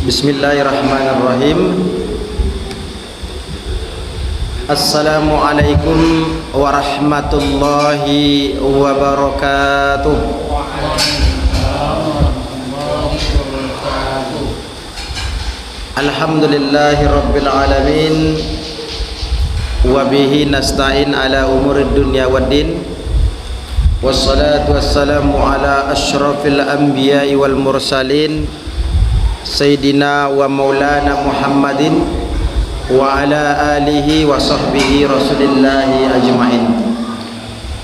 Bismillahirrahmanirrahim. Assalamualaikum warahmatullahi wabarakatuh. Alhamdulillahi rabbil alamin. Wabihi nasta'in ala umurid dunya waddin. Wassalatu wassalamu ala ashrafil anbiya'i wal mursalin Sayyidina wa maulana Muhammadin wa ala alihi wa sahbihi rasulillahi ajma'in.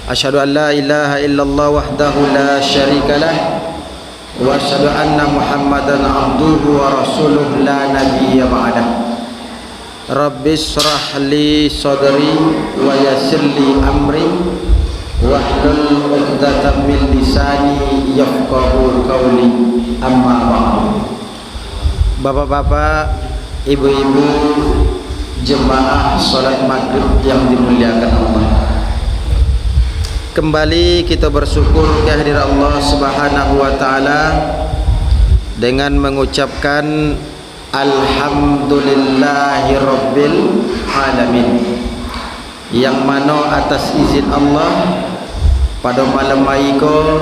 Asyhadu an la ilaha illallah wahdahu la syarikalah wa asyhadu anna Muhammadan abduhu wa rasuluh la nabiyya ba'dah. Rabbi shrah li sadri wa yassir li amri wahlul 'uqdatam min lisani yafqahu qawli. Amma ba'd. Bapak-bapak, ibu-ibu, jemaah salat maghrib yang dimuliakan Allah, kembali kita bersyukur kehadirat Allah Subhanahu wa taala dengan mengucapkan alhamdulillahi rabbil alamin, yang mana atas izin Allah pada malam maiko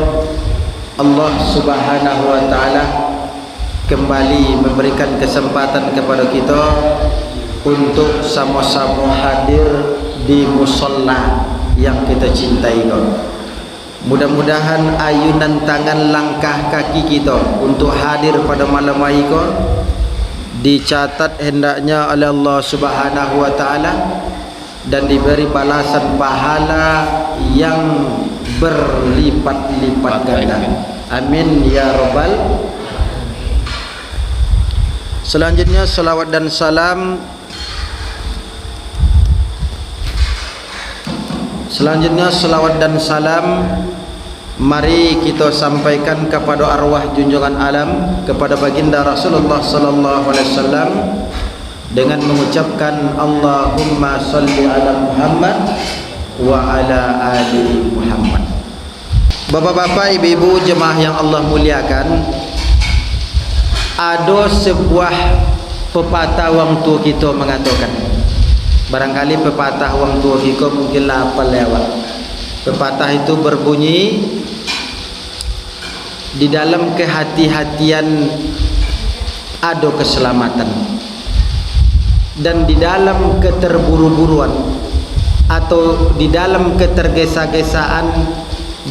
Allah Subhanahu wa taala kembali memberikan kesempatan kepada kita untuk sama-sama hadir di musalla yang kita cintai. Mudah-mudahan ayunan tangan langkah kaki kita untuk hadir pada malam hari ini dicatat hendaknya oleh Allah Subhanahu wa taala dan diberi balasan pahala yang berlipat-lipat ganda. Amin ya rabbal. Selanjutnya salawat dan salam mari kita sampaikan kepada arwah junjungan alam, kepada baginda Rasulullah sallallahu alaihi wasallam dengan mengucapkan Allahumma shalli ala Muhammad wa ala ali Muhammad. Bapak-bapak, ibu-ibu, jemaah yang Allah muliakan, ada sebuah pepatah wang tua kita mengatakan, barangkali pepatah wang tua kita mungkinlah apa lewat. Pepatah itu berbunyi, di dalam kehati-hatian ada keselamatan, dan di dalam keterburu-buruan atau di dalam ketergesa-gesaan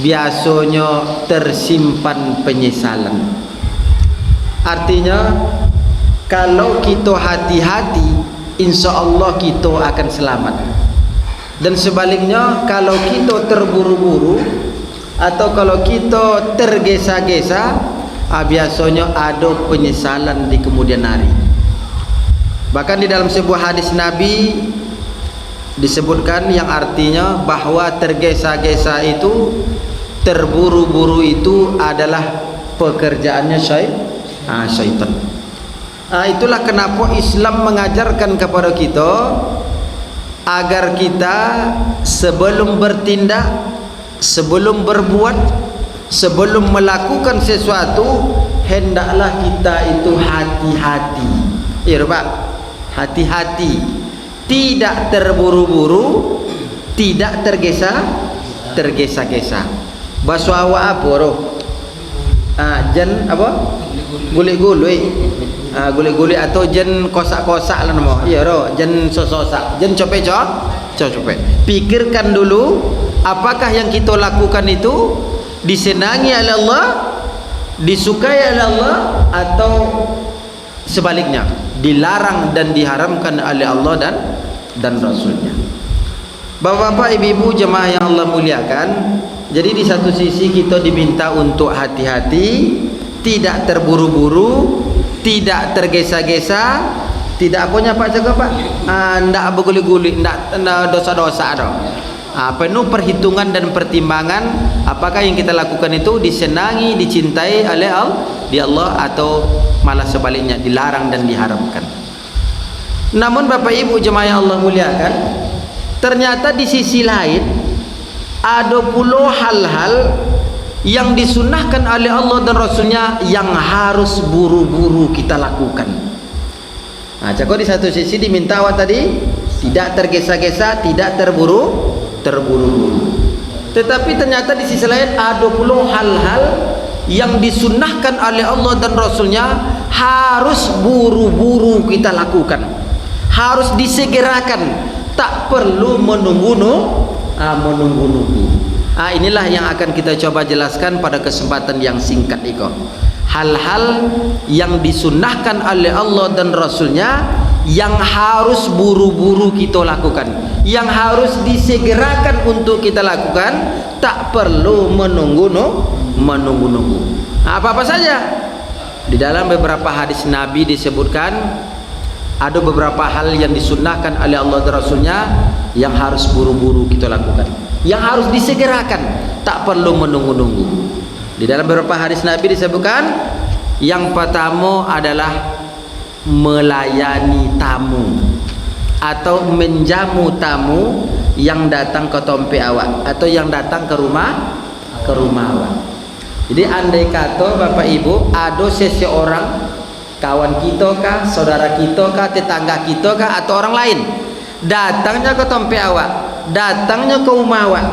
biasanya tersimpan penyesalan. Artinya, kalau kita hati-hati, insya Allah kita akan selamat. Dan sebaliknya, kalau kita terburu-buru atau kalau kita tergesa-gesa, biasanya ada penyesalan di kemudian hari. Bahkan di dalam sebuah hadis Nabi disebutkan yang artinya bahwa tergesa-gesa itu, terburu-buru itu adalah pekerjaannya syaitan. Itulah kenapa Islam mengajarkan kepada kita agar kita sebelum bertindak, sebelum berbuat, sebelum melakukan sesuatu, hendaklah kita itu hati-hati. Ya Pak, hati-hati, tidak terburu-buru, tidak tergesa-gesa. Bahasa awak apa roh? Jen apa? Guli-guli, guli-guli atau jen kosak-kosak lah nama. Iya roh, jen sosak, jen copet. Pikirkan dulu, apakah yang kita lakukan itu disenangi oleh Allah, disukai oleh Allah, atau sebaliknya dilarang dan diharamkan oleh Allah dan Rasulnya. Bapak-bapak, ibu-ibu, jemaah yang Allah muliakan, jadi di satu sisi kita diminta untuk hati-hati, tidak terburu-buru, tidak tergesa-gesa, tidak apanya Pak cakap Pak, tidak berguli-guli, tidak dosa-dosa dah. Penuh perhitungan dan pertimbangan apakah yang kita lakukan itu disenangi, dicintai oleh Allah atau malah sebaliknya dilarang dan diharamkan. Namun Bapak Ibu jemaah yang Allah muliakan, ternyata di sisi lain ada puluh hal-hal yang disunnahkan oleh Allah dan Rasulnya yang harus buru-buru kita lakukan. Nah, cakap di satu sisi diminta awak tadi tidak tergesa-gesa, tidak terburu-buru. Tetapi ternyata di sisi lain ada pula hal-hal yang disunnahkan oleh Allah dan Rasulnya harus buru-buru kita lakukan, harus disegerakan, tak perlu menunggu-nunggu. Inilah yang akan kita coba jelaskan pada kesempatan yang singkat ini. Hal-hal yang disunnahkan oleh Allah dan Rasulnya yang harus buru-buru kita lakukan, yang harus disegerakan untuk kita lakukan, tak perlu menunggu-nunggu. Apa-apa saja. Di dalam beberapa hadis Nabi disebutkan ada beberapa hal yang disunnahkan oleh Allah dan Rasulnya yang harus buru-buru kita lakukan, yang harus disegerakan, tak perlu menunggu-nunggu. Di dalam beberapa hadis Nabi disebutkan yang pertama adalah melayani tamu atau menjamu tamu yang datang ke tempat awak atau yang datang ke rumah awak. Jadi andai kata Bapak Ibu ada seseorang, kawan kita kah, saudara kita kah, tetangga kita kah, atau orang lain datangnya ke tempat awak, datangnya ke rumah awak,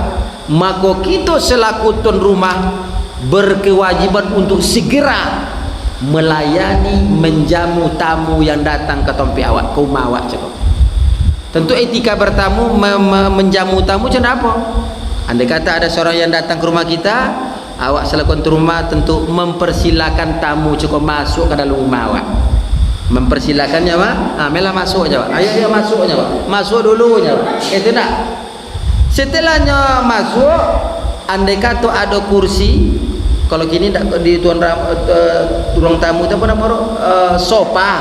maka kita selaku tuan rumah berkewajiban untuk segera melayani, menjamu tamu yang datang ke tempat awak, ke rumah awak. Cakap tentu etika bertamu, menjamu tamu macam apa? Andai kata ada seorang yang datang ke rumah kita, awak selaku tuan rumah tentu mempersilakan tamu cukup masuk ke dalam rumah awak. Mempersilakannya Pak, melah masuk aja Pak, ayo masuk aja Pak, masuk dulu aja Pak, itu nak. Setelahnya masuk, andai kata ada kursi, kalau kini di ruang tamu itu apa nama sofa,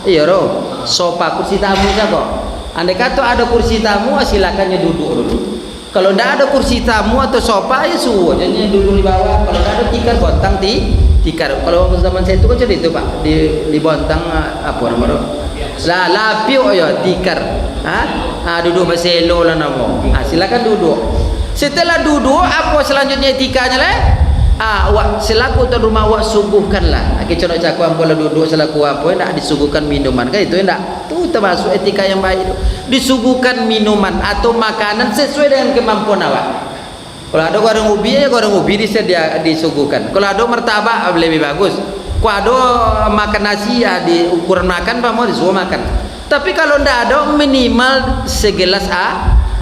iya roh, sofa, kursi tamu kok. Andai kata ada kursi tamu, silakannya duduk dulu. Kalau tidak ada kursi tamu atau sofa, ya suruh aja duduk di bawah. Kalau tidak ada tikar, bontang tikar. Kalau zaman saya itu kan jadi itu Pak, di bontang apa nama lah lapiu ya tikar. Duduk berselo lah nama. Silakan duduk. Setelah duduk, apa selanjutnya etikanya lah? Awak selaku tuan rumah awak suguhkanlah. Kita nak cakap kalau duduk selaku apa nak disuguhkan minuman kan, itu enggak. Tu termasuk etika yang baik itu. Disuguhkan minuman atau makanan sesuai dengan kemampuan awak. Kalau ada goreng ubi, ya goreng ubi disuguhkan. Kalau ada martabak lebih bagus. Kalau ada makan nasi ya di ukuran makan mau disuruh makan. Tapi kalau ndak ada, minimal segelas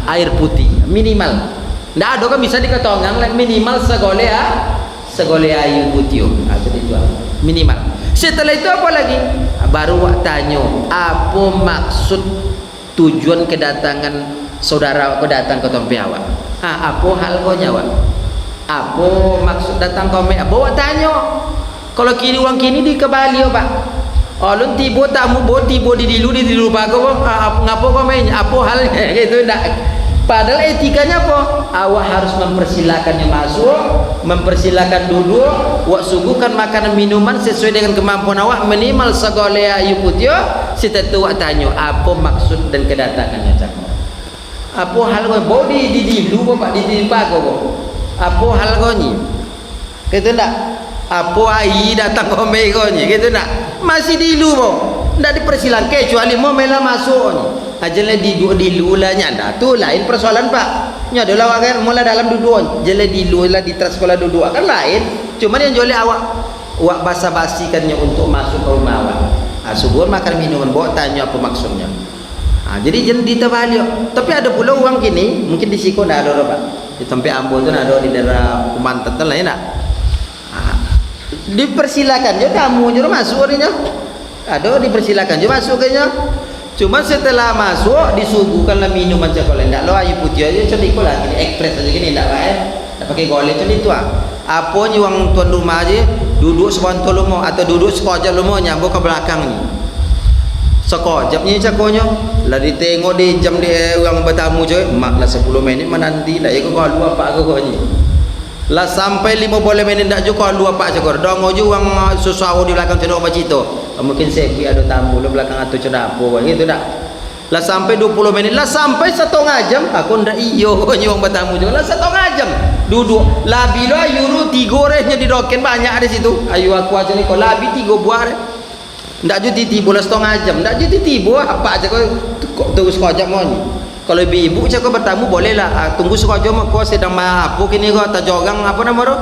air putih minimal. Ndak ada kan bisa diketonggang minimal segole air putih. Jadi itu minimal. Setelah itu apa lagi? Baru wak tanya apa maksud tujuan kedatangan saudara aku datang ke tempat awak. Apa hal kau nyawa? Apa maksud datang kau? Apa wak tanya? Kalau kini uang kini di kebali Pak. Alun tiba tamu tiba di dilu pago ngapo kau main? Apa halnya gitu ndak? Padahal etikanya apa? Awak harus mempersilakannya masuk, mempersilakan duduk, wak suguhkan makanan minuman sesuai dengan kemampuan awak minimal segole ayu putih. Setelah wak tanya apa maksud dan kedatangannya cakap. Apa hal kau? Bawa di dilu Bapak, di pago kau. Apa hal kau ni? Gitu ndak? Apa ai datang kau ni? Gitu ndak? Masih dilu kau. Ndak dipersilakan kecuali mau mela masuk ni. Ajalah di lulanya dah tu lain persoalan Pak. Nya adalah kan mula dalam duduk jele di lula di teras sekolah duduk kan lain. Cuma yang jole awak basa-basikannya untuk masuk ke rumah awak. Subuh makan minuman bawa tanya apa maksudnya. Jadi jangan ditebalik. Tapi ada pula uang kini mungkin di Siko ndak ada Pak. Di tempat Ambo tu ada di daerah Kumantan tu lain tak. Dipersilakan je tamu je masuk ni nya. Ada dipersilakan je masuk ke nya. Cuma setelah masuk disuguhkanlah minuman cakap lain. Tak lo air putih aja cari ko lah. Ini ekspres aja gini tak tak pakai golek cari tu Apa ni orang tuan rumah aja duduk sebentar lomo atau duduk sekejap lomo nyambung ke belakang ni. Sekejap ni cakapnya. Lah ditengok di jam dia orang bertamu je. Mak lah 10 minit menanti lah. Ya kau luar apa kau ni. Lah sampai 50 minit tak juga luar apa cakap. Dong je orang susah di belakang cendok macam itu. Mungkin saya pergi ada tamu di belakang atau cerita apa gitu tak. Lah sampai 20 menit, lah sampai 1/2 jam. Aku ndak iyo nyuang bertamu juga. Lah 1/2 jam. Duduk. Labi lo ayuru 3 orangnya di doken banyak ada situ. Ayu aku aja nih kok labi 3 buah. Ndak ju titibo lah 1/2 jam. Ndak ju titibo apa aja kok tunggu 1/2 jam mau ni. Kalau ibu-ibu cakap bertamu boleh lah. Tunggu 1/2 jam kau sedang apa kini kau tajogang apa nama tu?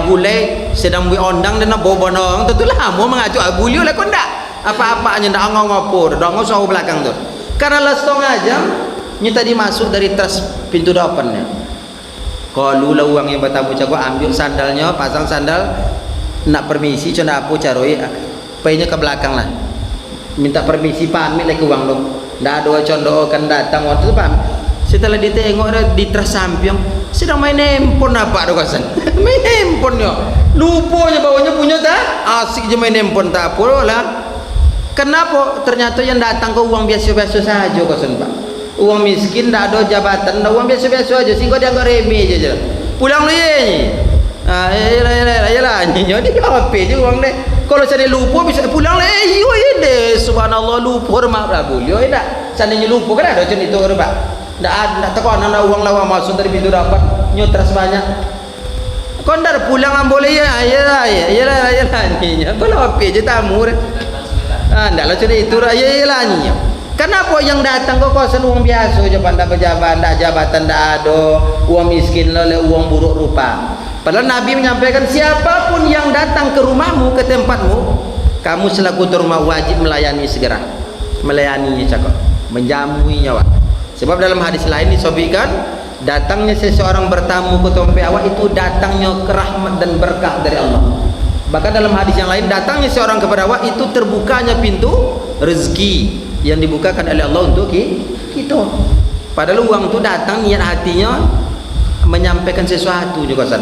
Gulai sedang bui ondang dan nak bawa bonong. Tentulah mau mengacu bulio lah kau ndak. Apa-apanya ndak ngopor, dak ngosau belakang tu. Karena lah 1/2 jam ni tadi masuk dari tas pintu depannya. Kalau lah uang yang bertamu cakap ambil sandalnya, pasang sandal, nak permisi cina aku caroi, paynya ke belakang lah. Minta permisi pamit lah ke uang tu. Ndak ada condo kan datang waktu tu pamit. Setelah ditengok ada di tas samping sedang main handphone apa tu kasan. Main handphone yo. Lupanya bawanya punya tak? Asik je main handphone tak apa lah. Kenapa? Ternyata yang datang ke uang biasa-biasa saja kasan Pak. Uang miskin tak ada jabatan, dah uang biasa-biasa aja. Sehingga dia anggap remeh je. Pulang lu ye ni. Yalah nyo dia apa je uang ni. Kalau saya lupa bisa pulang lah. Yo ye deh. Subhanallah lupa mak Prabu. Yo dak. Seandainya lupa kan ada macam itu kan Pak. Ndak tekon ana uang lawa masuk dari pintu dapat nyotras banyak. Kondar pulang boleh ya. Yalah nyo. Kalau apa je tamu. Ndaklah cerita itu lah ni. Kenapa yang datang ke kawasan uang biasa je pandai pejabat, ndak jabatan ndak ada, uang miskin oleh uang buruk rupa. Padahal Nabi menyampaikan siapapun yang datang ke rumahmu, ke tempatmu, kamu selaku tuan rumah wajib melayani segera. Melayaninya cakap, menjamuinya wak. Sebab dalam hadis lain disobikkan datangnya seseorang bertamu ke tempat awak itu datangnya kerahmat dan berkah dari Allah. Bahkan dalam hadis yang lain datangnya seorang kepada awak itu terbukanya pintu rezeki yang dibukakan oleh Allah untuk kita. Padahal uang tu datang niat hatinya menyampaikan sesuatu juga kan.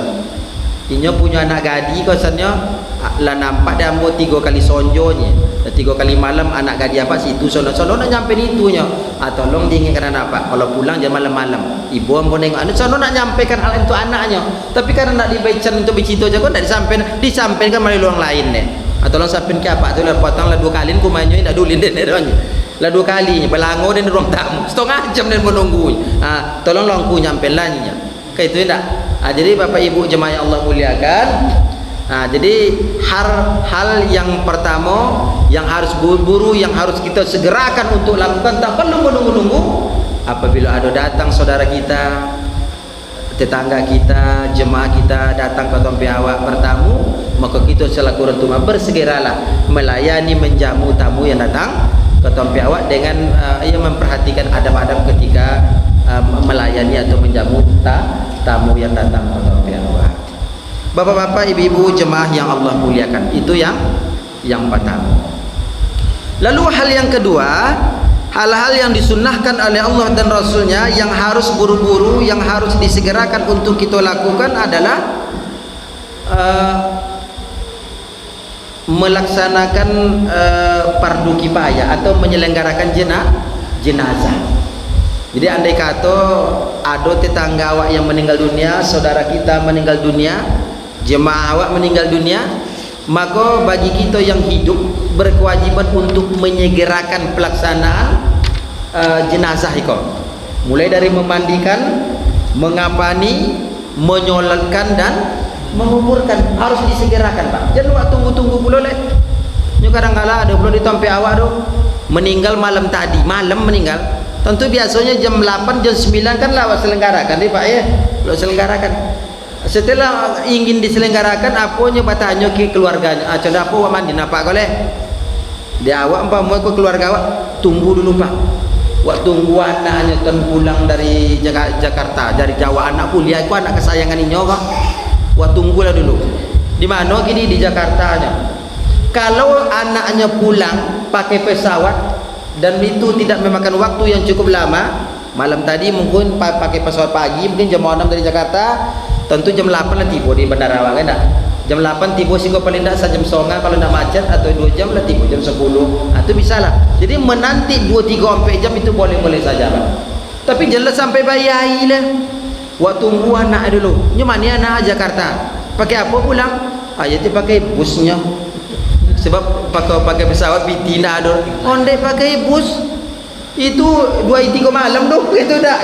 Inya punya anak gadi kasannya lah nampak dia ambo 3 kali sonjonya. 3 kali malam anak gadi apa situ sono nak nyampe itunya. Tolong diingatkan apa? Kalau pulang jangan malam-malam. Ibu ambo nengok anu sono nak nyampaikan hal itu anaknya. Tapi karena nak dibaca untuk begitu aja kok tak disampaikan melalui orang lain deh. Tolong sampaikan ke apa tu lah potong lah 2 kali ku mainnya tak dulin den neronya. Lah 2 kali belango dan ruang tamu. 1/2 jam dan menunggu. Tolong longku nyampe lanya. Kayak itu enggak. Jadi Bapak Ibu jemaah yang Allah muliakan. Jadi hal yang pertama yang harus buru-buru, yang harus kita segerakan untuk lakukan, tak perlu menunggu-nunggu. Apabila ada datang saudara kita, tetangga kita, jemaah kita datang ke tempat awak bertamu, maka kita selaku orang tua bersegeralah melayani, menjamu tamu yang datang ke tempat awak dengan ia memperhatikan adab-adab ketika melayani atau menjamu tamu yang datang ke tempat awak. Bapak-bapak, ibu-ibu jemaah yang Allah muliakan, itu yang pertama. Lalu hal yang kedua, hal-hal yang disunnahkan oleh Allah dan Rasulnya yang harus buru-buru, yang harus disegerakan untuk kita lakukan adalah melaksanakan fardu kifayah atau menyelenggarakan jenazah. Jadi andai kata ada tetangga awak yang meninggal dunia, saudara kita meninggal dunia, jemaah awak meninggal dunia, maka bagi kita yang hidup berkewajiban untuk menyegerakan pelaksanaan jenazah itu. Mulai dari memandikan, mengapani, menyolatkan dan menguburkan harus disegerakan Pak. Jangan awak tunggu-tunggu pula leh. Nyo kadang-kala ada pula di tempat awak tu meninggal malam tadi, malam meninggal. Tentu biasanya jam 8, jam 9 kan lah awak selenggarakan deh Pak ya. Lo selenggarakan. Setelah ingin diselenggarakan apanya bertanya ke keluarganya. Contoh apa awak mandi apa boleh? Dia awak umpama ke keluarga awak tunggu dulu Pak. Awak tunggu anaknya kan pulang dari Jakarta, dari Jawa, anak kuliah itu anak kesayangan ini kok. Awak tunggulah dulu. Di mana gini di Jakartanya. Kalau anaknya pulang pakai pesawat dan itu tidak memakan waktu yang cukup lama, malam tadi mungkin pakai pesawat pagi, mungkin jam 6 dari Jakarta, tentu jam 8 lah tiba di bandara awak kan tak? Jam 8 tiba sehingga paling tak jam 9 kalau nak macet, atau 2 jam lah tiba jam 10. Itu bisa lah. Jadi menanti 2, 3, 4 jam itu boleh-boleh saja Pak. Tapi janganlah sampai bayai lah. Wak tunggu anak dulu. Ni mana anak Jakarta? Pakai apa pulang? Jadi pakai busnya. Sebab pakai pesawat pitina ada. Ondai pakai bus. Itu 2-3 malam tu itu dah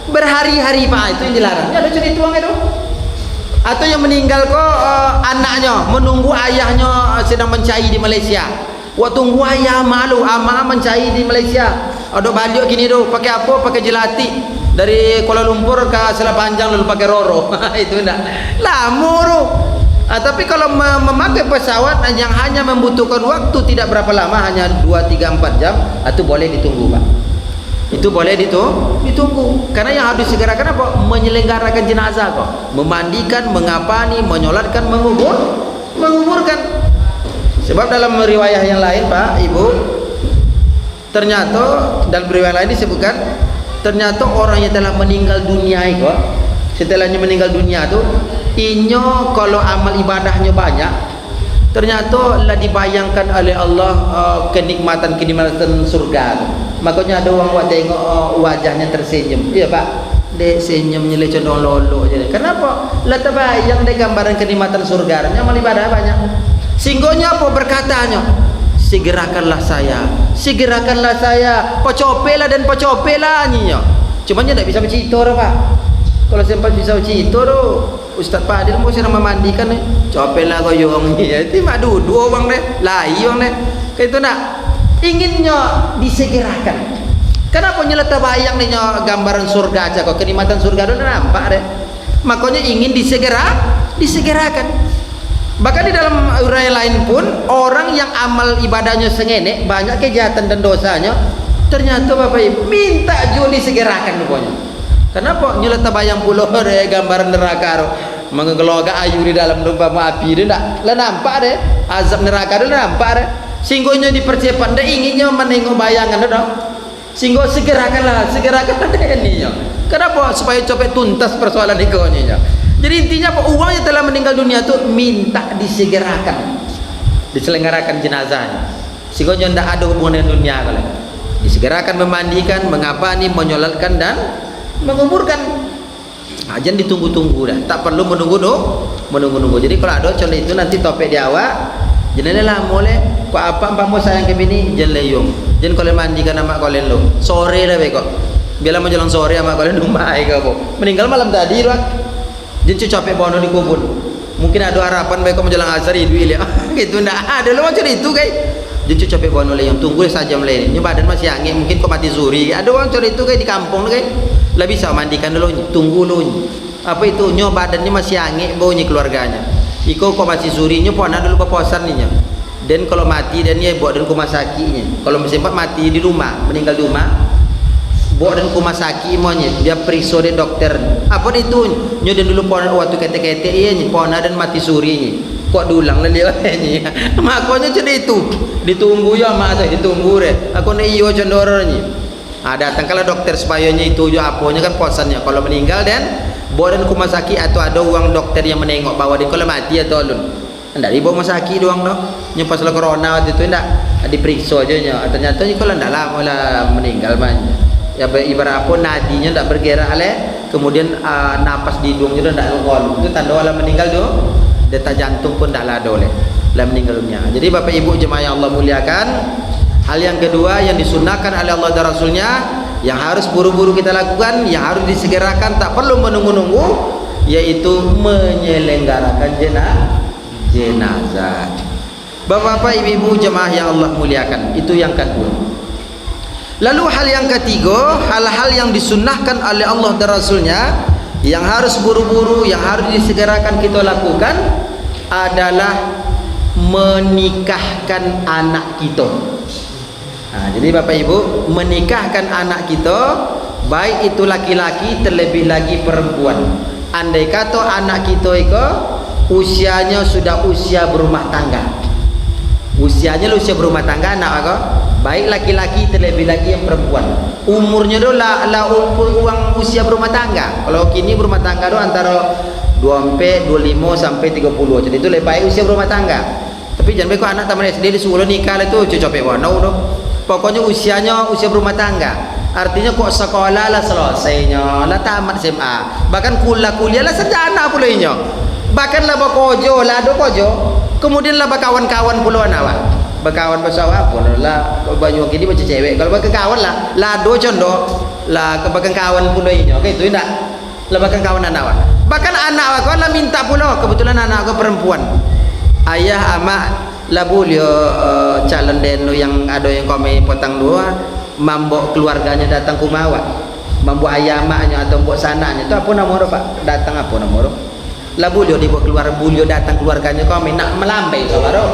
berhari-hari pak, itu yang dilarang. Ada cerita orang itu. Atau yang meninggal kok anaknya menunggu ayahnya sedang mencari di Malaysia. Waktu tunggu ayah malu ama mencari di Malaysia. Ada balik gini tu pakai apa? Pakai jelati dari Kuala Lumpur ke Selat Panjang lalu pakai roro. Itu enggak. Lama tu. Tapi kalau memakai pesawat yang hanya membutuhkan waktu tidak berapa lama, hanya 2, 3, 4 jam, itu boleh ditunggu pak. Itu boleh ditunggu. Karena yang harus disegerakan apa? Menyelenggarakan jenazah kok. Memandikan, mengapani, menyolatkan, menguburkan. Sebab dalam riwayah yang lain pak, ibu, ternyata dalam riwayah lain disebutkan, ternyata orang yang telah meninggal dunia itu, setelahnya meninggal dunia tu, inyo kalau amal ibadahnya banyak, ternyata lah dibayangkan oleh Allah kenikmatan surga. Makanya ada orang buat tengok wajahnya tersenyum. Iya pak, dek senyumnya le condong lolo je. Kenapa? Lah terbayang dek gambaran kenikmatan surga. Amal ibadah banyak. Singgonya apa berkatanya? Segerakanlah saya, segerakanlah saya. Pecopela dan pecopela nyinya. Cuma dia tak bisa bercerita dah pak. Kalau sempat bisa bercerita tu, Ustaz Fadil mau sedang memandikan ni. Copela goyong ni. Itu mak dua orang deh, lai orang deh. Kayak itu nak. Inginnya disegerakan. Kenapa nyala terbayang ni gambaran surga aja kok, kenikmatan surga tu nampak deh. Makanya ingin disegerakan. Bahkan di dalam uraian lain pun, orang yang amal ibadahnya sengene, banyak kejahatan dan dosanya, ternyata Bapak Ibu minta juga disegerakan rupanya. Kenapa? Nyala terbayang pula deh gambaran neraka mengeloga ayu di dalam umpama api dia tak? Lah nampak deh azab neraka tu nampak deh. Singgonya dipercepat, dah inginnya menengok bayangan dah. Singgo segerakanlah ini. Kenapa? Supaya copet tuntas persoalan ekonominya. Jadi intinya apa? Uang yang telah meninggal dunia tu minta disegerakan, diselenggarakan jenazahnya. Singgonya tidak ada hubungan dengan dunia kali. Disegerakan, memandikan, mengapani, menyolatkan dan menguburkan. Jangan ditunggu-tunggu dah. Tak perlu menunggu. Jadi kalau ada contoh itu nanti topik di awak. Jangan lah boleh. Kau apa pamu sayang ke bini jangan leyong. Jangan kalian mandikan amak kalian lo. Sore dah bekok. Biarlah mau jalan sore amak kalian rumah ke apa. Meninggal malam tadi lah. Jangan capek bono di kubur. Mungkin ada harapan bekok mau jalan asar itu ya. Gitu ndak ada lo macam itu guys. Jangan capek bono leyong. Tunggu saja meleni. Ni badan masih angin mungkin kau mati zuri. Ada orang macam itu guys di kampung guys. Lah bisa mandikan dulu. Tunggu lo. Apa itu? Nyo badannya masih angin baunya keluarganya. Iko kau masih zurinya pun ada dulu papasan ninya. Dan kalau mati dan dia buat dan rumah sakitnya. Kalau sempat mati di rumah, meninggal di rumah, buat dan rumah sakit monya. Dia periksa dia dokter. Apa itu? Nyo dan dulu pon waktu kete-kete iya nya pon dan mati surinya. Kok diulang lah dia nya. Makanya jadi itu. Ditunggu ya mak tu ditunggu deh. Aku nak iyo condornya. Datang kalau dokter supaya nya itu jo aponya kan posannya. Kalau meninggal dan buat dan rumah sakit atau ada uang dokter yang menengok bahwa dia kalau mati atau alun. Ndak dibawa rumah sakit doang dah. Nya pasal corona waktu itu ndak diperiksa aja nya. Ternyata ni kalau ndak lama lah meninggal man. Ya ibarat apa nadinya ndak bergerak leh, kemudian napas di hidungnya ndak ngol. Itu tanda lah meninggal tu. Detak jantung pun ndak ada oleh. Lah meninggal dunia. Jadi Bapak Ibu jemaah yang Allah muliakan, hal yang kedua yang disunahkan oleh Allah dan Rasulnya, yang harus buru-buru kita lakukan, yang harus disegerakan, tak perlu menunggu-nunggu, yaitu menyelenggarakan jenazah. Bapak-bapak, ibu-ibu jemaah yang Allah muliakan, itu yang kedua. Lalu hal yang ketiga, hal-hal yang disunnahkan oleh Allah dan Rasulnya, yang harus buru-buru, yang harus disegerakan kita lakukan adalah menikahkan anak kita. Jadi Bapak Ibu, menikahkan anak kita, baik itu laki-laki terlebih lagi perempuan. Andai kata anak kita itu usianya sudah usia berumah tangga, usianya usia berumah tangga anak aku, baik laki-laki terlebih lagi yang perempuan, umurnya tu lah uang usia berumah tangga. Kalau kini berumah tangga tu antara 24, 25 sampai 30. Jadi itu lebih baik usia berumah tangga. Tapi jangan beko anak taman SD disuruh nikah lah tu cocok warna tu. Pokoknya usianya usia berumah tangga. Artinya kok sekolah lah selesainya, lah tamat SMA, bahkan kuliah lah sarjana pula inyo. Bahkan lah bakojo lah do kojo. Kemudian lah kawan-kawan pula awak. berkawan bersama pun lah banyak kini macam cewek kalau berkawan lah lado contoh lah kebakan kawan pun doinya oke itu tidak lah bahkan kawan anak awak bahkan anak awak lah minta pula kebetulan anak aku perempuan ayah ama lah boleh calon denu yang ada yang kami potang dua mambok keluarganya datang ke rumah awak mambok ayah maknya atau mbok sananya itu apa nama pak datang apa nama lah boleh dibuat keluar boleh datang keluarganya kami nak melambai saudara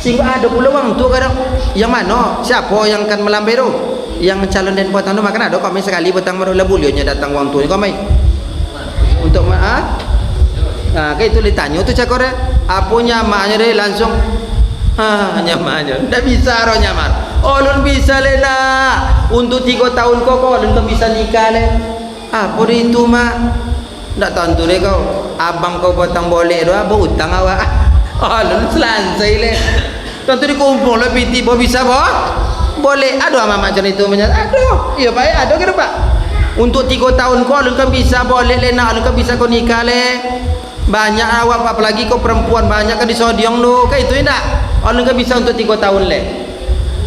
sehingga ada pula orang tu kadang yang mana siapa yang akan melambai tu yang calon dan potang tu makan ada kami sekali potang baru lah bolehnya datang orang tu ni kami untuk kayak itu ditanya tu cakap dia apa nyamaknya dia langsung nyamaknya tak bisa roh nyamar ulun bisa le nak untuk 3 tahun kau ulun kau bisa nikah le apa dia itu mak tak tentu deh kau abang kau potang boleh doa berhutang awak ulun selesai le tentu dikumpul le piti bisa boleh aduh mama macam itu aduh iya pak aduh ke pak untuk 3 tahun kau ulun kan bisa boleh le nak ulun kan bisa kau nikah le banyak awak apalagi kau perempuan banyak kan di sodiong lu kayak itu enggak ulun kan bisa untuk 3 tahun le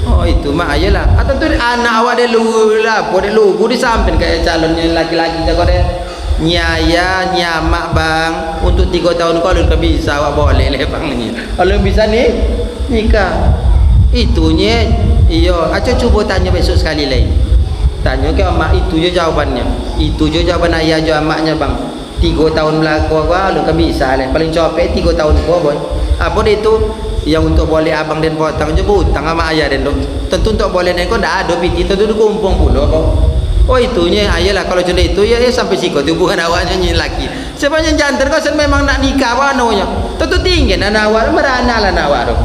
oh itu mak ayolah atau tu anak awak dia lu lah boleh lu di samping kayak calonnya laki-laki jago dia nyaya nyamak bang untuk 3 tahun kau ulun kan bisa awak boleh le bang ni ulun bisa nih nikah itunya iyo aco cuba tanya besok sekali lain tanya ke mak itu je jawabannya itu je jawaban ayah je maknya bang 3 tahun belakang gua lu kan bisa le paling capek 3 tahun gua boy apa dia itu yang untuk boleh abang dan potang je hutang sama ayah dan tentu untuk boleh nek kau ndak ada piti tentu kumpung pula kau oh itunya ayolah kalau macam itu ya sampai siko hubungan awaknya nyi laki sebenarnya jantan kau memang nak nikah wanonya tentu tinggi anak awak merana lah anak awak tu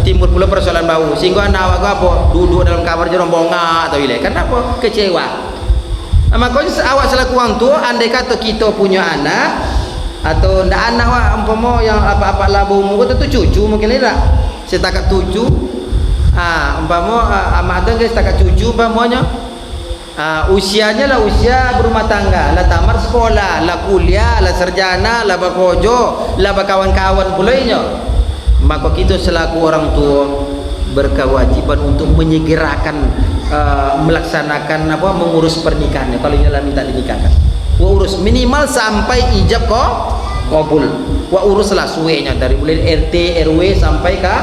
timbul pula persoalan bau sehingga anak awak apa duduk dalam kamar je rombongan atau ile kenapa kecewa makanya awak selaku orang tua andai kata kita punya anak atau ndak anak awak umpama yang apa-apa labu muka tentu cucu mungkin tidak setakat 7 umpama amak tu guys setakat 7 umpamanya usianya lah usia berumah tangga lah tamat sekolah lah kuliah lah sarjana lah berkojo lah berkawan-kawan pulainya maka kita selaku orang tua berkewajiban untuk menyegerakan melaksanakan apa mengurus pernikahannya kalau ialah minta dinikahkan wa urus minimal sampai ijab kabul wa uruslah suenya dari mulai RT RW sampai ke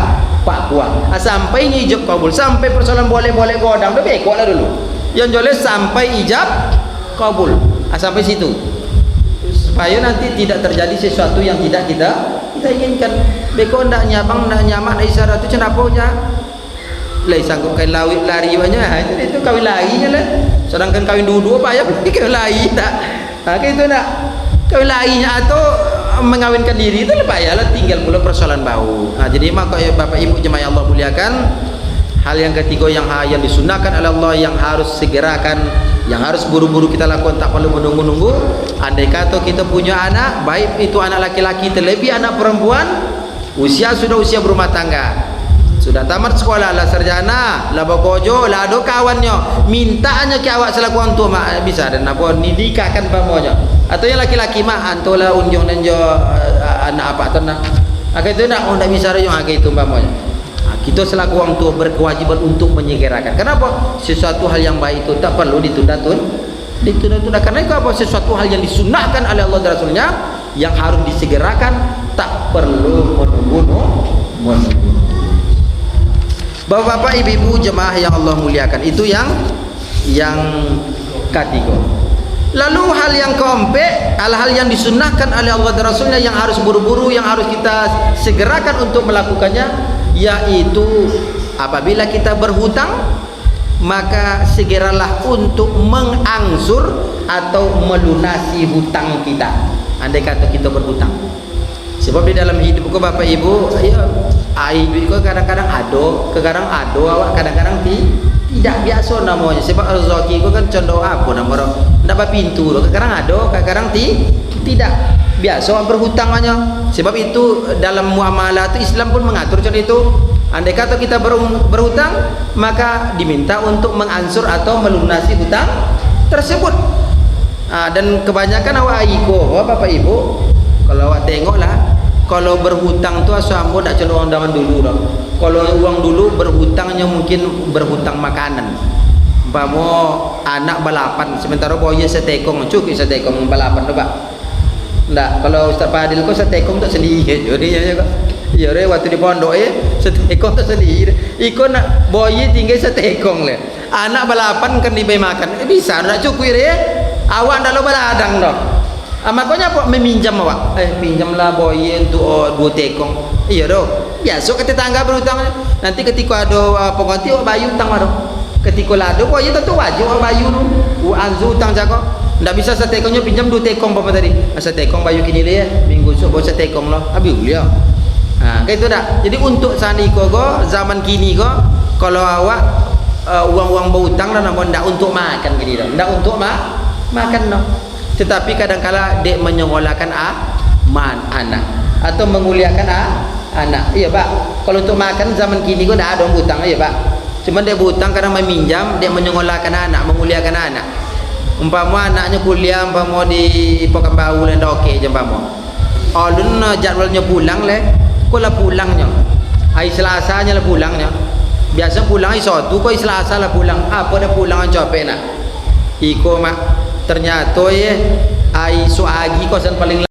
Pak Puan sampai ijab kabul sampai persoalan boleh-boleh godang udah beko lah dulu yang jelas sampai ijab kabul sampai situ supaya nanti tidak terjadi sesuatu yang tidak kita inginkan beko ndak nyabang ndak nyamak ndak isyarat itu kenapa aja lai sanggup kain lari banyak itu kawin larinya lah sedangkan kawin dua apa ya kawin lari tak kayak itu nak kawin larinya atau mengawinkan diri itu lepas ya lah tinggal pula persoalan bau jadi maka ya bapak ibu jemaah Allah muliakan hal yang ketiga yang disunahkan oleh Allah yang harus segerakan yang harus buru-buru kita lakukan tak perlu menunggu-nunggu andai kata kita punya anak baik itu anak laki-laki terlebih anak perempuan sudah usia berumah tangga sudah tamat sekolah lah sarjana lah berkojo lah ada kawannya mintanya ke awak selaku orang tua mak bisa dan apa nikahkan pamoja atau yang laki-laki mak antola unjung dan jo anak apa tu nak itu nak orang tak bisa rayung itu pamoja kita selaku orang tua berkewajiban untuk menyegerakan kenapa sesuatu hal yang baik itu tak perlu ditunda-tunda karena itu apa sesuatu hal yang disunahkan oleh Allah dan Rasulnya yang harus disegerakan tak perlu menunggu Bapak-bapak, ibu-ibu jemaah yang Allah muliakan itu yang ketiga. Lalu hal yang keempat, hal-hal yang disunnahkan oleh Allah dan Rasulnya yang harus buru-buru, yang harus kita segerakan untuk melakukannya, yaitu apabila kita berhutang maka segeralah untuk mengangsur atau melunasi hutang kita andai kata kita berhutang. Sebab di dalam hidup ko bapak ibu ya ibu ko kadang-kadang ado, kadang-kadang ado awak kadang-kadang tidak biasa namanya. Sebab rezeki ko kan condong apa nama ndak pintu lo kadang-kadang ado, kadang-kadang tidak biasa berhutang hanya. Sebab itu dalam muamalah itu Islam pun mengatur contoh itu. Andai kata kita berhutang maka diminta untuk mengansur atau melunasi hutang tersebut. Dan kebanyakan awak iko bapak ibu kalau awak tengoklah kalau berhutang tu asal tak celok orang zaman dulu dah. Kalau uang dulu berhutangnya mungkin berhutang makanan. Umpama anak balapan sementara boya setekong cukup setekong balapan tu Pak. Ndak, kalau Ustaz Fadil kau setekong tak sendiri jadi ya kok. Ya re waktu di pondok setekong tak sendiri. Iko nak boya tinggal setekong le. Anak balapan kan diberi makan. Bisa nak cukup re. Awak ndak lo beladang dah. Makanya apa meminjam awak? Pinjamlah boy untuk 2 tekong. Iya doh. Biasa ke tetangga berhutang. Nanti ketika ada pengganti awak bayar hutang baru. Ketika lah ada boy tentu wajib awak bayar dulu. Anzu hutang jago. Ndak bisa setekongnya pinjam 2 tekong apa tadi? Setekong bayar kini dia. Minggu esok bawa setekong lah. Habis dia. Kayak itu dah. Jadi untuk saniko go zaman kini go kalau awak uang-uang berhutang lah namun ndak untuk makan gini dah. Ndak untuk makan no. Tetapi kadang-kala dek menyengolahkan anak atau menguliakan anak. Iya Pak. Kalau untuk makan zaman kini kok dah ada hutang ya Pak. Cuma dia berhutang kadang meminjam, dia menyengolahkan anak, menguliakan anak. Umpama anaknya kuliah umpama di Pekanbaru dan okey je umpama. Alun jadwalnya pulang le, kok lah pulangnya. Hari Selasanya lah pulangnya. Biasa pulang hari Sabtu, kok hari Selasa lah pulang. Apa dah pulang capek nak. Iko mak ternyata ai suagi kosan paling